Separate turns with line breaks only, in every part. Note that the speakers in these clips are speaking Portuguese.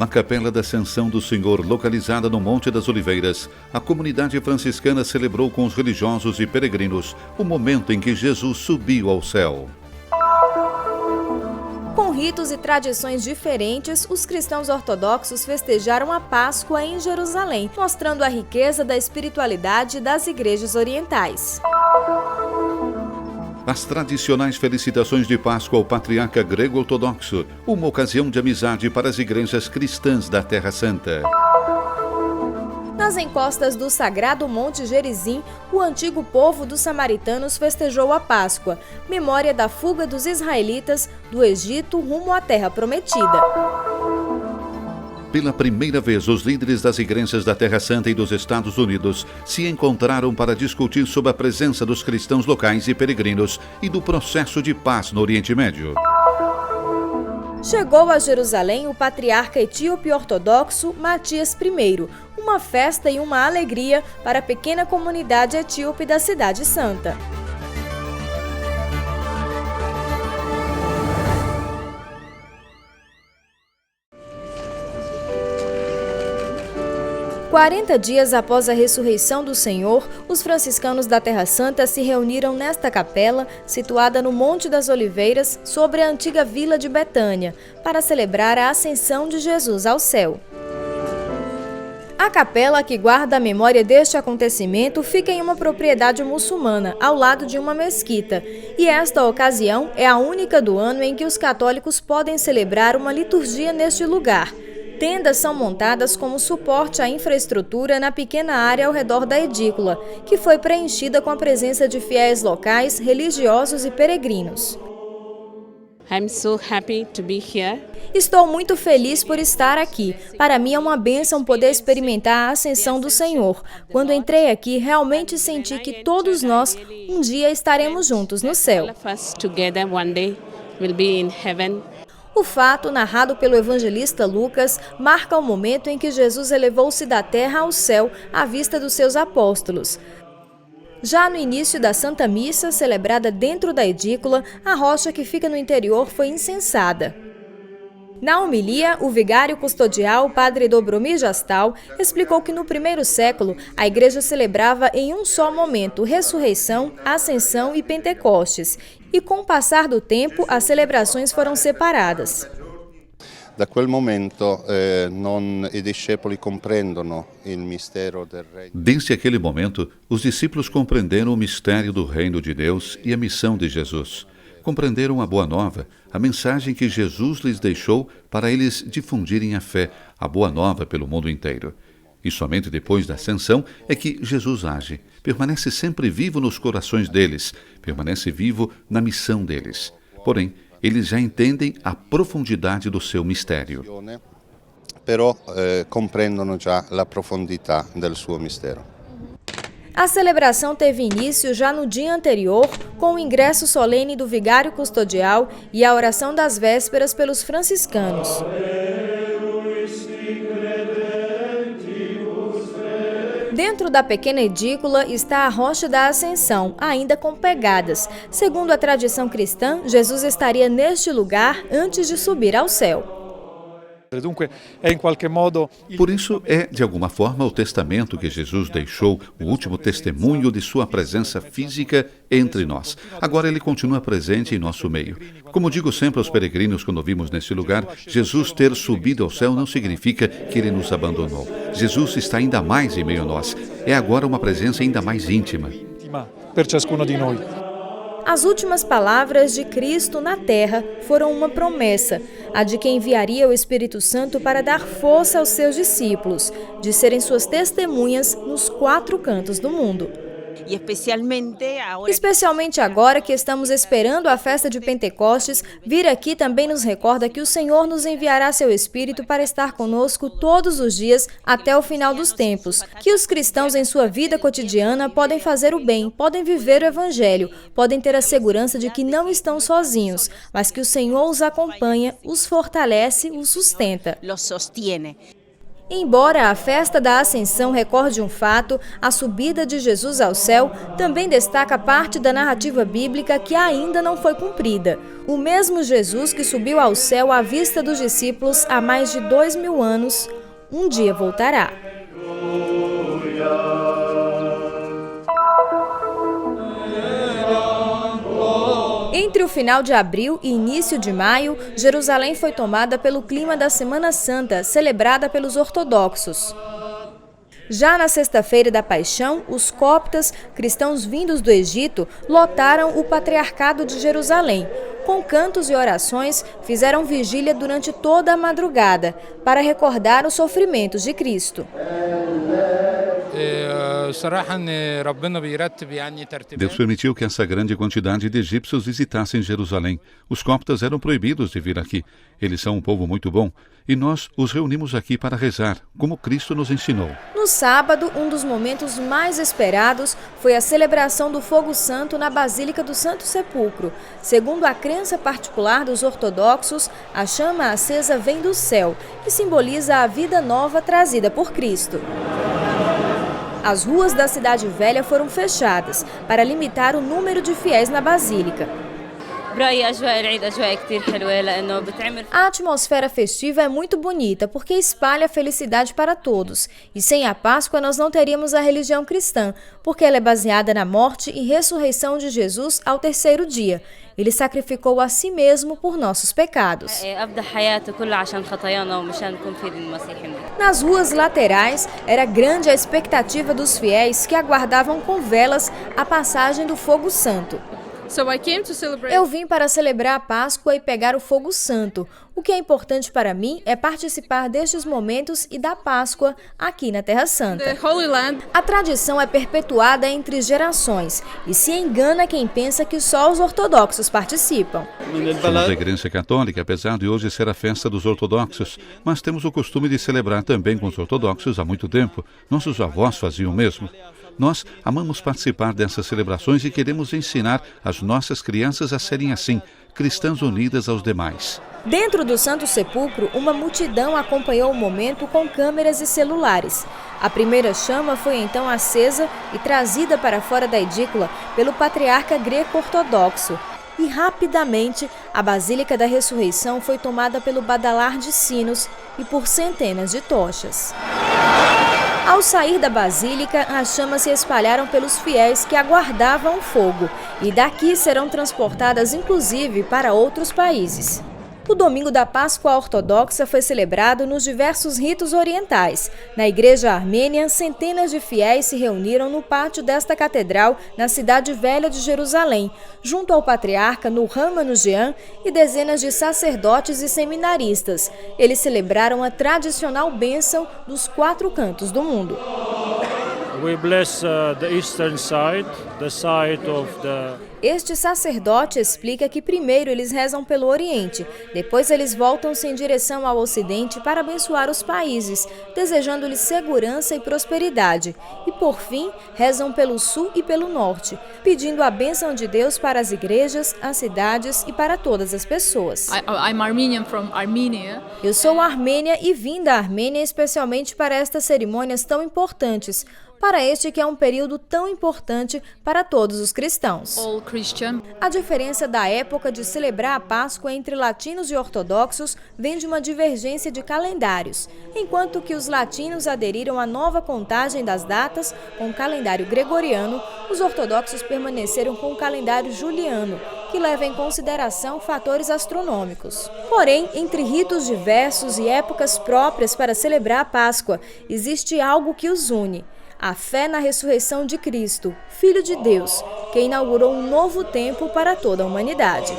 Na Capela da Ascensão do Senhor, localizada no Monte das Oliveiras, a comunidade franciscana celebrou com os religiosos e peregrinos o momento em que Jesus subiu ao céu.
Com ritos e tradições diferentes, os cristãos ortodoxos festejaram a Páscoa em Jerusalém, mostrando a riqueza da espiritualidade das igrejas orientais.
As tradicionais felicitações de Páscoa ao patriarca grego-ortodoxo, uma ocasião de amizade para as igrejas cristãs da Terra Santa.
Nas encostas do sagrado Monte Gerizim, o antigo povo dos samaritanos festejou a Páscoa, memória da fuga dos israelitas do Egito rumo à Terra Prometida.
Pela primeira vez, os líderes das igrejas da Terra Santa e dos Estados Unidos se encontraram para discutir sobre a presença dos cristãos locais e peregrinos e do processo de paz no Oriente Médio.
Chegou a Jerusalém o patriarca etíope ortodoxo Matias I, uma festa e uma alegria para a pequena comunidade etíope da Cidade Santa. Quarenta dias após a ressurreição do Senhor, os franciscanos da Terra Santa se reuniram nesta capela, situada no Monte das Oliveiras, sobre a antiga vila de Betânia, para celebrar a ascensão de Jesus ao céu. A capela que guarda a memória deste acontecimento fica em uma propriedade muçulmana, ao lado de uma mesquita, e esta ocasião é a única do ano em que os católicos podem celebrar uma liturgia neste lugar. Tendas são montadas como suporte à infraestrutura na pequena área ao redor da edícula, que foi preenchida com a presença de fiéis locais, religiosos e peregrinos.
I'm so happy to be here.
Estou muito feliz por estar aqui. Para mim é uma bênção poder experimentar a ascensão do Senhor. Quando entrei aqui, realmente senti que todos nós um dia estaremos juntos no céu. O fato, narrado pelo evangelista Lucas, marca o momento em que Jesus elevou-se da terra ao céu à vista dos seus apóstolos. Já no início da Santa Missa, celebrada dentro da edícula, a rocha que fica no interior foi incensada. Na homilia, o vigário custodial, padre Dobromir Jastal, explicou que no primeiro século a igreja celebrava em um só momento ressurreição, ascensão e Pentecostes, e com o passar do tempo as celebrações foram separadas.
Da quel momento i discepoli comprendono il mistero del reino.
Desde aquele momento, os discípulos compreenderam o mistério do reino de Deus e a missão de Jesus. Compreenderam a boa nova, a mensagem que Jesus lhes deixou para eles difundirem a fé, a boa nova pelo mundo inteiro. E somente depois da ascensão é que Jesus age, permanece sempre vivo nos corações deles, permanece vivo na missão deles. Porém, eles já entendem a profundidade do seu mistério.
Però comprendono già la profondità del suo mistero.
A celebração teve início já no dia anterior, com o ingresso solene do vigário custodial e a oração das vésperas pelos franciscanos. Dentro da pequena edícula está a rocha da Ascensão, ainda com pegadas. Segundo a tradição cristã, Jesus estaria neste lugar antes de subir ao céu.
Por isso, é, de alguma forma, o testamento que Jesus deixou, o último testemunho de sua presença física entre nós. Agora ele continua presente em nosso meio. Como digo sempre aos peregrinos quando vimos nesse lugar, Jesus ter subido ao céu não significa que ele nos abandonou. Jesus está ainda mais em meio a nós. É agora uma presença ainda mais íntima.
As últimas palavras de Cristo na terra foram uma promessa, a de que enviaria o Espírito Santo para dar força aos seus discípulos, de serem suas testemunhas nos 4 cantos do mundo. Especialmente agora que estamos esperando a festa de Pentecostes, vir aqui também nos recorda que o Senhor nos enviará seu Espírito para estar conosco todos os dias até o final dos tempos, que os cristãos em sua vida cotidiana podem fazer o bem, podem viver o Evangelho, podem ter a segurança de que não estão sozinhos, mas que o Senhor os acompanha, os fortalece, os sustenta. Embora a festa da Ascensão recorde um fato, a subida de Jesus ao céu também destaca parte da narrativa bíblica que ainda não foi cumprida. O mesmo Jesus que subiu ao céu à vista dos discípulos há mais de 2000 anos, um dia voltará. Entre o final de abril e início de maio, Jerusalém foi tomada pelo clima da Semana Santa, celebrada pelos ortodoxos. Já na sexta-feira da Paixão, os coptas, cristãos vindos do Egito, lotaram o Patriarcado de Jerusalém. Com cantos e orações, fizeram vigília durante toda a madrugada, para recordar os sofrimentos de Cristo.
Deus permitiu que essa grande quantidade de egípcios visitassem Jerusalém. Os coptas eram proibidos de vir aqui. Eles são um povo muito bom. E nós os reunimos aqui para rezar, como Cristo nos ensinou.
No sábado, um dos momentos mais esperados foi a celebração do Fogo Santo na Basílica do Santo Sepulcro. Segundo a crença particular dos ortodoxos, a chama acesa vem do céu e simboliza a vida nova trazida por Cristo. As ruas da Cidade Velha foram fechadas para limitar o número de fiéis na Basílica. A atmosfera festiva é muito bonita porque espalha felicidade para todos. E sem a Páscoa nós não teríamos a religião cristã, porque ela é baseada na morte e ressurreição de Jesus ao terceiro dia. Ele sacrificou a si mesmo por nossos pecados. Nas ruas laterais, era grande a expectativa dos fiéis que aguardavam com velas a passagem do Fogo Santo. Eu vim para celebrar a Páscoa e pegar o Fogo Santo. O que é importante para mim é participar destes momentos e da Páscoa aqui na Terra Santa. A tradição é perpetuada entre gerações e se engana quem pensa que só os ortodoxos participam.
Somos a Igreja Católica, apesar de hoje ser a festa dos ortodoxos, mas temos o costume de celebrar também com os ortodoxos há muito tempo. Nossos avós faziam o mesmo. Nós amamos participar dessas celebrações e queremos ensinar as nossas crianças a serem assim, cristãs unidas aos demais.
Dentro do Santo Sepulcro, uma multidão acompanhou o momento com câmeras e celulares. A primeira chama foi então acesa e trazida para fora da edícula pelo patriarca greco-ortodoxo. E rapidamente, a Basílica da Ressurreição foi tomada pelo badalar de sinos e por centenas de tochas. Ao sair da Basílica, as chamas se espalharam pelos fiéis que aguardavam o fogo e daqui serão transportadas inclusive para outros países. O domingo da Páscoa ortodoxa foi celebrado nos diversos ritos orientais. Na Igreja Armênia, centenas de fiéis se reuniram no pátio desta catedral, na Cidade Velha de Jerusalém, junto ao patriarca Nurhan Manushian e dezenas de sacerdotes e seminaristas. Eles celebraram a tradicional bênção dos 4 cantos do mundo.
We bless the eastern side, the side of the...
Este sacerdote explica que primeiro eles rezam pelo Oriente, depois eles voltam-se em direção ao Ocidente para abençoar os países, desejando-lhes segurança e prosperidade. E por fim, rezam pelo Sul e pelo Norte, pedindo a bênção de Deus para as igrejas, as cidades e para todas as pessoas.
I'm Armenian from Armenia.
Eu sou armênia e vim da Armênia especialmente para estas cerimônias tão importantes, para este que é um período tão importante para todos os cristãos.
All Christian.
A diferença da época de celebrar a Páscoa entre latinos e ortodoxos vem de uma divergência de calendários. Enquanto que os latinos aderiram à nova contagem das datas com o calendário gregoriano, os ortodoxos permaneceram com o calendário juliano, que leva em consideração fatores astronômicos. Porém, entre ritos diversos e épocas próprias para celebrar a Páscoa, existe algo que os une: a fé na ressurreição de Cristo, Filho de Deus, que inaugurou um novo tempo para toda a humanidade.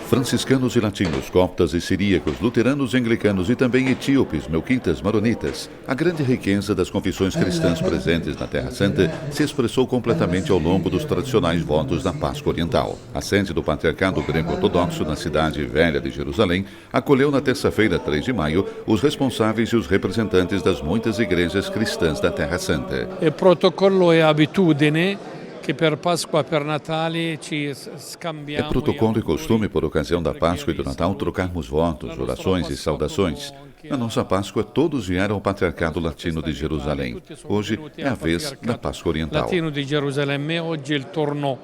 Franciscanos e latinos, coptas e siríacos, luteranos e anglicanos e também etíopes, melquitas, maronitas. A grande riqueza das confissões cristãs presentes na Terra Santa se expressou completamente ao longo dos tradicionais votos da Páscoa Oriental. A sede do Patriarcado Greco-Ortodoxo na Cidade Velha de Jerusalém acolheu na terça-feira, 3 de maio, os responsáveis e os representantes das muitas igrejas cristãs da Terra Santa.
Il protocollo è abitudine
che per Pasqua e per Natale ci
É
scambiamo
protocolo e costume, por ocasião da Páscoa e do Natal, trocarmos votos, orações e saudações. Na nossa Páscoa, todos vieram ao Patriarcado Latino de Jerusalém. Hoje é a vez da Páscoa Oriental.
Latino di Gerusalemme, oggi è il turno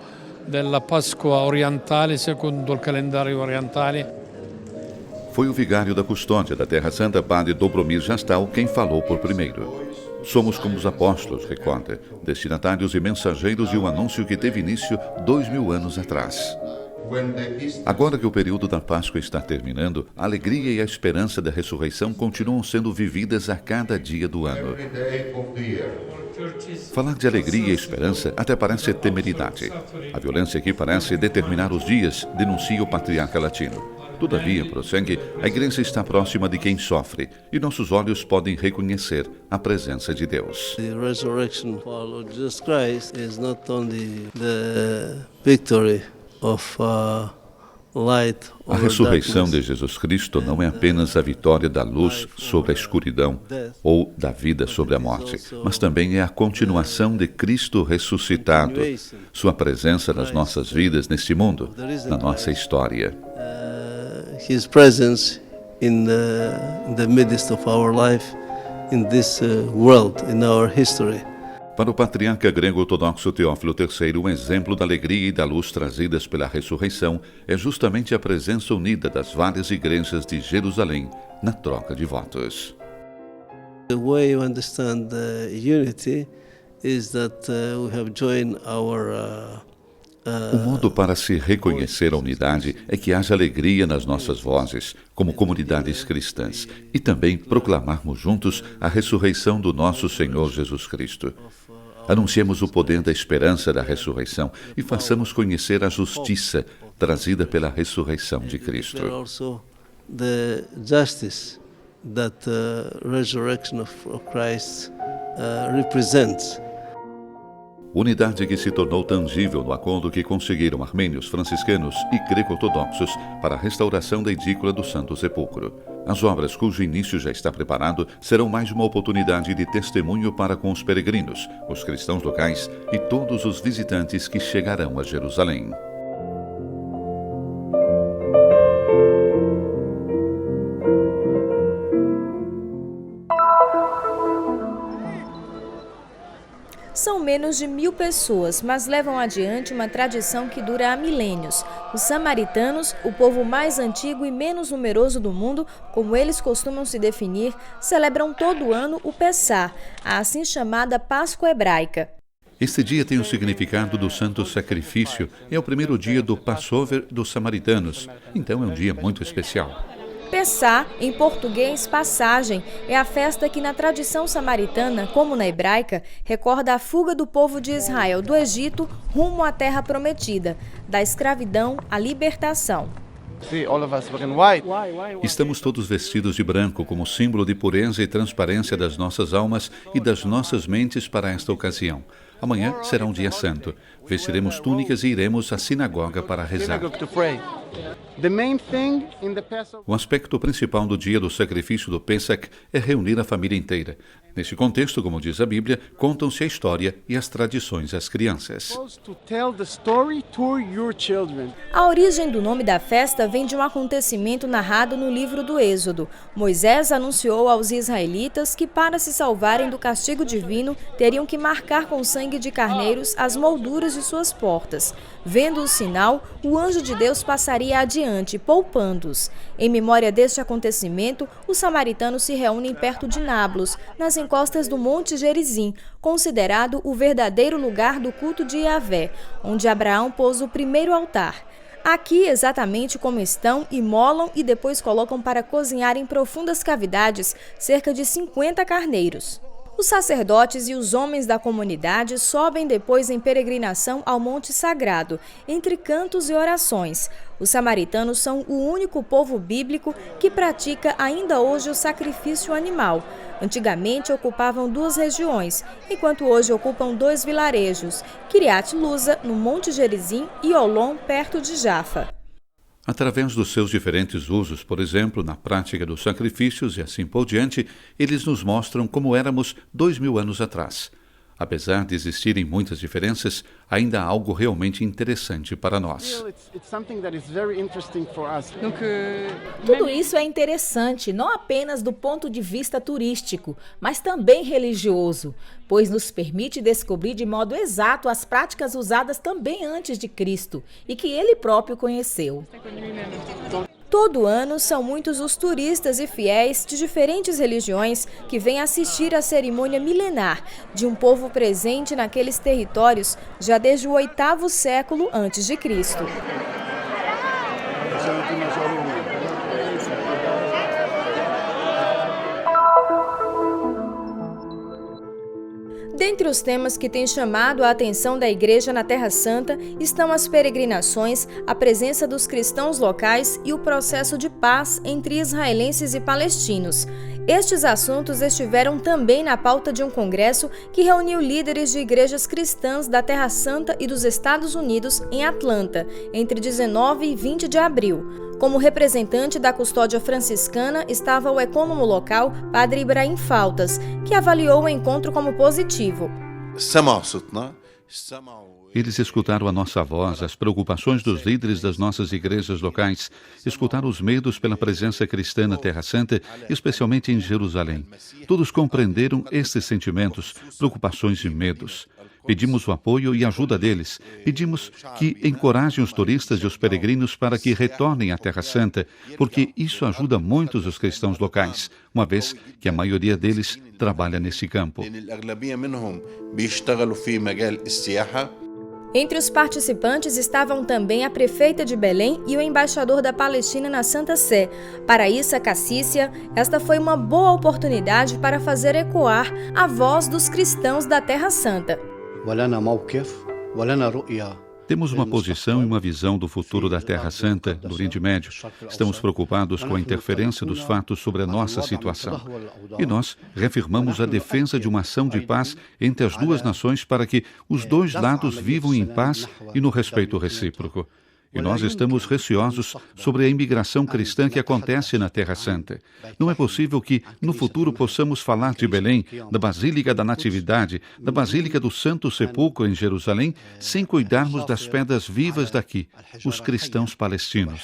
della Pasqua orientale secondo il calendario orientale.
Foi o vigário da custódia da Terra Santa, padre Dobromir Jastal, quem falou por primeiro. Somos como os apóstolos, recorda, destinatários e mensageiros de um anúncio que teve início 2000 anos atrás. Agora que o período da Páscoa está terminando, a alegria e a esperança da ressurreição continuam sendo vividas a cada dia do ano. Falar de alegria e esperança até parece temeridade. A violência aqui parece determinar os dias, denuncia o patriarca latino. Todavia, prossegue, a igreja está próxima de quem sofre e nossos olhos podem reconhecer a presença de Deus.
The resurrection of our Lord Jesus Christ is not only the victory of light
A
over
ressurreição de
darkness,
Jesus Cristo não é apenas a vitória da luz sobre a escuridão ou da vida sobre a morte, mas também é a continuação de Cristo ressuscitado, sua presença nas nossas vidas neste mundo, na nossa história.
His presence in the midst of our life, in this world, in our history.
Para o patriarca grego-ortodoxo Teófilo III, um exemplo da alegria e da luz trazidas pela ressurreição é justamente a presença unida das várias igrejas de Jerusalém na troca de votos.
The way you understand the unity is that we have joined our
O modo para se reconhecer a unidade é que haja alegria nas nossas vozes, como comunidades cristãs, e também proclamarmos juntos a ressurreição do nosso Senhor Jesus Cristo. Anunciemos o poder da esperança da ressurreição e façamos conhecer a justiça trazida pela ressurreição de Cristo.
also the justice that the resurrection of Christ represents.
Unidade que se tornou tangível no acordo que conseguiram armênios, franciscanos e greco-ortodoxos para a restauração da edícula do Santo Sepulcro. As obras, cujo início já está preparado, serão mais uma oportunidade de testemunho para com os peregrinos, os cristãos locais e todos os visitantes que chegarão a Jerusalém.
São menos de 1000 pessoas, mas levam adiante uma tradição que dura há milênios. Os samaritanos, o povo mais antigo e menos numeroso do mundo, como eles costumam se definir, celebram todo ano o Pessah, a assim chamada Páscoa hebraica.
Este dia tem o significado do Santo Sacrifício e é o primeiro dia do Passover dos samaritanos, então é um dia muito especial.
Pessah, em português passagem, é a festa que na tradição samaritana, como na hebraica, recorda a fuga do povo de Israel do Egito rumo à terra prometida, da escravidão à libertação.
Estamos todos vestidos de branco como símbolo de pureza e transparência das nossas almas e das nossas mentes para esta ocasião. Amanhã será um dia santo. Vestiremos túnicas e iremos à sinagoga para rezar. O aspecto principal do dia do sacrifício do Pesach é reunir a família inteira. Neste contexto, como diz a Bíblia, contam-se a história e as tradições às crianças.
A origem do nome da festa vem de um acontecimento narrado no livro do Êxodo. Moisés anunciou aos israelitas que, para se salvarem do castigo divino, teriam que marcar com sangue de carneiros as molduras de suas portas. Vendo o sinal, o anjo de Deus passaria adiante, poupando-os. Em memória deste acontecimento, os samaritanos se reúnem perto de Nablus, nas encostas do Monte Gerizim, considerado o verdadeiro lugar do culto de Yahvé, onde Abraão pôs o primeiro altar. Aqui, exatamente como estão, imolam e depois colocam para cozinhar em profundas cavidades cerca de 50 carneiros. Os sacerdotes e os homens da comunidade sobem depois em peregrinação ao Monte Sagrado, entre cantos e orações. Os samaritanos são o único povo bíblico que pratica ainda hoje o sacrifício animal. Antigamente ocupavam 2 regiões, enquanto hoje ocupam 2 vilarejos, Kiryat Luza, no Monte Gerizim, e Olom, perto de Jafa.
Através dos seus diferentes usos, por exemplo, na prática dos sacrifícios e assim por diante, eles nos mostram como éramos 2000 anos atrás. Apesar de existirem muitas diferenças, ainda há algo realmente interessante para nós.
Tudo isso é interessante, não apenas do ponto de vista turístico, mas também religioso, pois nos permite descobrir de modo exato as práticas usadas também antes de Cristo e que ele próprio conheceu.
Todo ano, são muitos os turistas e fiéis de diferentes religiões que vêm assistir à cerimônia milenar de um povo presente naqueles territórios já desde o 8º século antes de Cristo. Dentre os temas que têm chamado a atenção da Igreja na Terra Santa estão as peregrinações, a presença dos cristãos locais e o processo de paz entre israelenses e palestinos. Estes assuntos estiveram também na pauta de um congresso que reuniu líderes de igrejas cristãs da Terra Santa e dos Estados Unidos em Atlanta, entre 19 e 20 de abril. Como representante da custódia franciscana estava o ecônomo local, Padre Ibrahim Faltas, que avaliou o encontro como positivo.
Eles escutaram a nossa voz, as preocupações dos líderes das nossas igrejas locais, escutaram os medos pela presença cristã na Terra Santa, especialmente em Jerusalém. Todos compreenderam esses sentimentos, preocupações e medos. Pedimos o apoio e ajuda deles. Pedimos que encorajem os turistas e os peregrinos para que retornem à Terra Santa, porque isso ajuda muitos os cristãos locais, uma vez que a maioria deles trabalha nesse campo.
Entre os participantes estavam também a prefeita de Belém e o embaixador da Palestina na Santa Sé. Para Issa Cassícia, esta foi uma boa oportunidade para fazer ecoar a voz dos cristãos da Terra Santa.
Temos uma posição e uma visão do futuro da Terra Santa, do Oriente Médio. Estamos preocupados com a interferência dos fatos sobre a nossa situação. E nós reafirmamos a defesa de uma ação de paz entre as duas nações para que os dois lados vivam em paz e no respeito recíproco. E nós estamos receosos sobre a imigração cristã que acontece na Terra Santa. Não é possível que, no futuro, possamos falar de Belém, da Basílica da Natividade, da Basílica do Santo Sepulcro em Jerusalém, sem cuidarmos das pedras vivas daqui, os cristãos palestinos.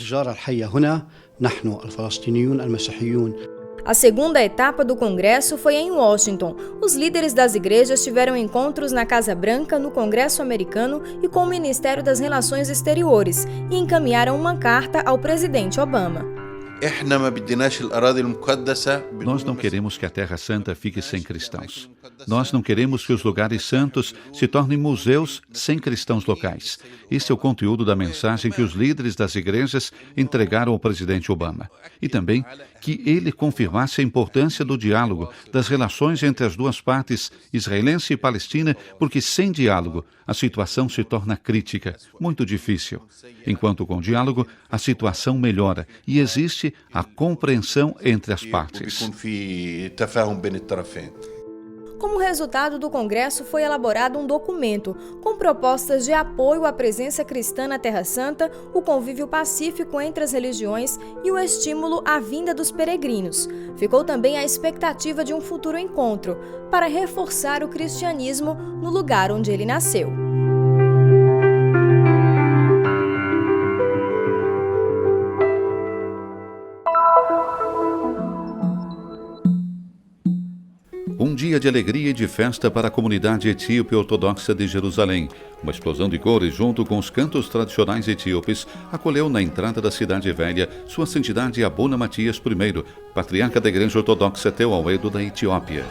A segunda etapa do congresso foi em Washington. Os líderes das igrejas tiveram encontros na Casa Branca, no Congresso americano e com o Ministério das Relações Exteriores e encaminharam uma carta ao presidente Obama.
Nós não queremos que a Terra Santa fique sem cristãos. Nós não queremos que os lugares santos se tornem museus sem cristãos locais. Esse é o conteúdo da mensagem que os líderes das igrejas entregaram ao presidente Obama. E também que ele confirmasse a importância do diálogo, das relações entre as duas partes, israelense e palestina, porque sem diálogo a situação se torna crítica, muito difícil. Enquanto com diálogo a situação melhora e existe a compreensão entre as partes.
Como resultado do congresso, foi elaborado um documento com propostas de apoio à presença cristã na Terra Santa, o convívio pacífico entre as religiões e o estímulo à vinda dos peregrinos. Ficou também a expectativa de um futuro encontro para reforçar o cristianismo no lugar onde ele nasceu.
Um dia de alegria e de festa para a comunidade etíope ortodoxa de Jerusalém. Uma explosão de cores, junto com os cantos tradicionais etíopes, acolheu na entrada da Cidade Velha Sua Santidade Abuna Matias I, patriarca da Igreja Ortodoxa Teoauedo da Etiópia.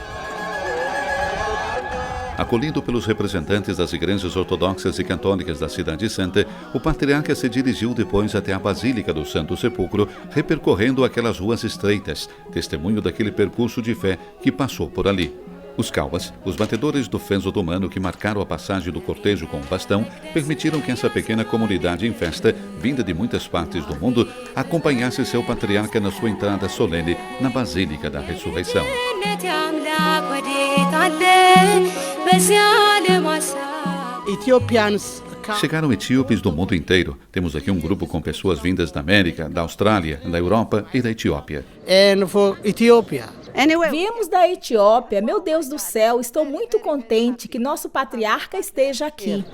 Acolhido pelos representantes das igrejas ortodoxas e católicas da Cidade Santa, o patriarca se dirigiu depois até a Basílica do Santo Sepulcro, repercorrendo aquelas ruas estreitas, testemunho daquele percurso de fé que passou por ali. Os cauas, os batedores do fez otomano que marcaram a passagem do cortejo com o bastão, permitiram que essa pequena comunidade em festa, vinda de muitas partes do mundo, acompanhasse seu patriarca na sua entrada solene na Basílica da Ressurreição. Chegaram etíopes do mundo inteiro. Temos aqui um grupo com pessoas vindas da América, da Austrália, da Europa e da Etiópia.
And for Ethiopia,
Viemos da Etiópia. Meu Deus do céu, estou muito contente que nosso patriarca esteja aqui.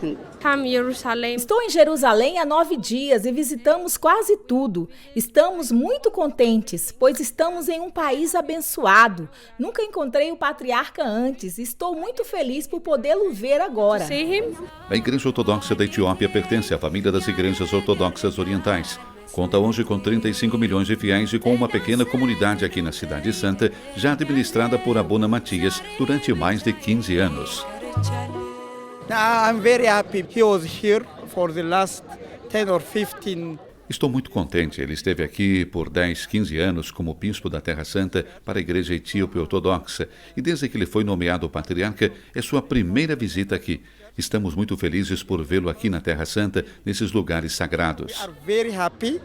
Estou em Jerusalém há 9 dias e visitamos quase tudo. Estamos muito contentes, pois estamos em um país abençoado. Nunca encontrei o patriarca antes. Estou muito feliz por podê-lo ver agora.
A Igreja Ortodoxa da Etiópia pertence à família das Igrejas Ortodoxas Orientais. Conta hoje com 35 milhões de fiéis e com uma pequena comunidade aqui na Cidade Santa, já administrada por Abuna Matias durante mais de 15 anos.
I'm very happy. He was here for the last 10 or 15.
Estou muito contente. Ele esteve aqui por 10, 15 anos como bispo da Terra Santa para a Igreja Etíope Ortodoxa e desde que ele foi nomeado patriarca, é sua primeira visita aqui. Estamos muito felizes por vê-lo aqui na Terra Santa, nesses lugares sagrados.
We are very happy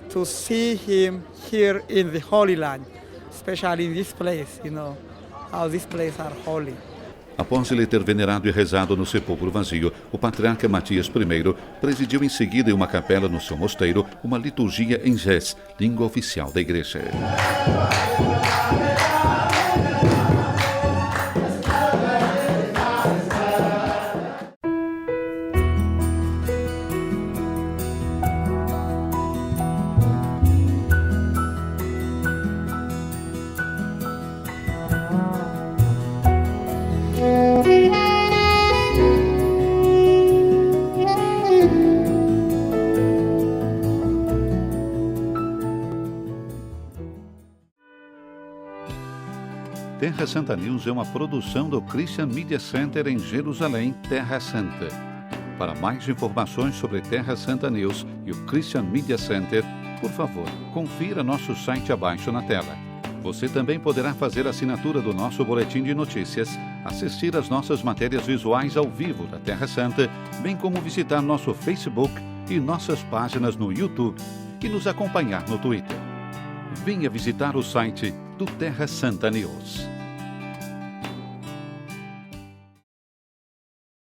to see him here in the Holy Land, especially in this place, how this place are holy.
Após ele ter venerado e rezado no sepulcro vazio, o patriarca Matias I presidiu em seguida em uma capela no seu mosteiro uma liturgia em Ge'ez, língua oficial da igreja. Terra Santa News é uma produção do Christian Media Center em Jerusalém, Terra Santa. Para mais informações sobre Terra Santa News e o Christian Media Center, por favor, confira nosso site abaixo na tela. Você também poderá fazer a assinatura do nosso boletim de notícias, assistir às nossas matérias visuais ao vivo da Terra Santa, bem como visitar nosso Facebook e nossas páginas no YouTube e nos acompanhar no Twitter. Venha visitar o site do Terra Santa News.